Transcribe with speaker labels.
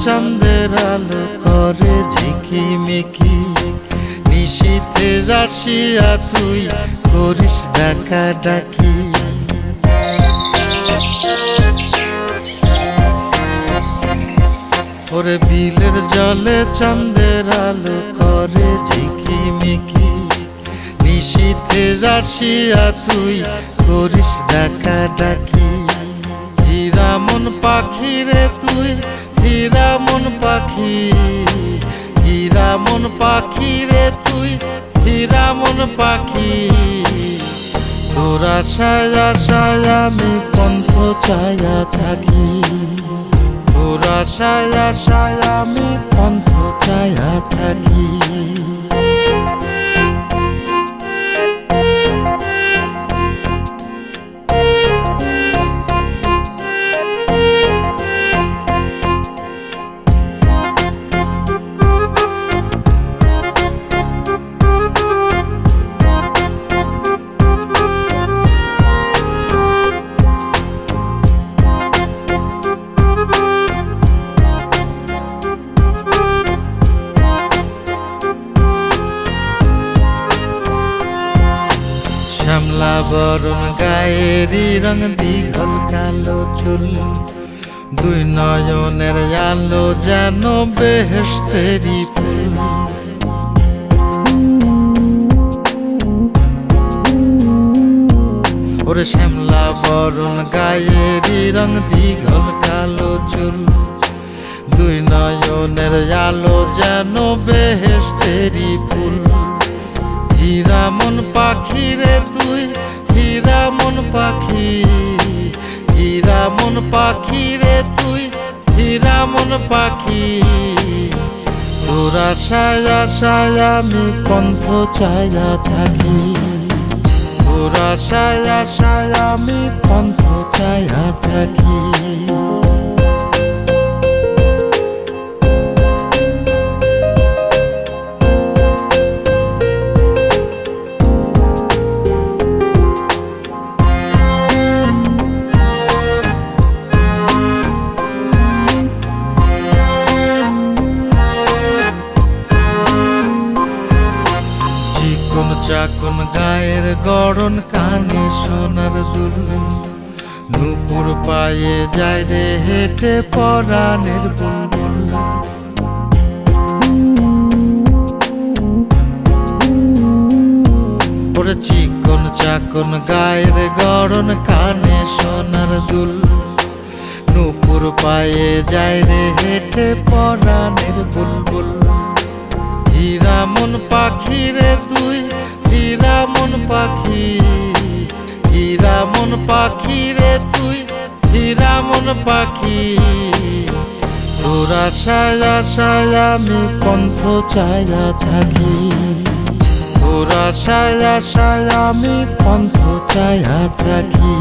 Speaker 1: চাঁদের আলো করে ঝিকিমিকি, নিশীথে আসিয়া তুই করিস ডাকাডাকি। ওরে বিলের জলে চাঁদের আলো করে ঝিকিমিকি, নিশীথে আসিয়া তুই করিস ডাকাডাকি। হীরা মন পাখি রে তুই, হীরা মন পাখি, হীরা মন পাখি রে তুই, হীরা মন পাখি। তোর আশায় আশায় আমি পন্থ চায়া থাকি, তোর আশায় আশায় আমি পন্থ চায়া থাকি। শ্যামলা বরণ গায়েরই রং, দীঘল কালো চুল, দুই নয়নের আলো যেন বেহেশতেরি ফুল। ওরে শ্যামলা বরণ গায়েরই রং, দীঘল কালো চুল, দুই নয়নের আলো যেন বেহেশতেরি ফুল। হীরা মন পাখি রে তুই, হীরা মন পাখি, হীরা মন পাখি রে তুই, হীরা মন পাখি। তোর আশায় আশায় আমি পন্থ চায়া থাকি, তোর আশায় আশায় আমি পন্থ চায়া থাকি। চাকন গায়ের গড়ন, কানে সোনার দুল, নূপুর পায়ে যায় রে হেঁটে পরাণের বুলবুল। ওরে চিকন চাকন গায়ের গড়ন, কানে সোনার দুল, নূপুর পায়ে যায় রে হেঁটে পরাণের বুলবুল। হীরা মন পাখি রে তুই, হীরা মন পাখি, হীরা মন পাখি রে তুই, হীরা মন পাখি। তোর আশায় আশায় আমি পন্থ চায়া থাকি, তোর আশায় আশায় আমি পন্থ চায়া থাকি।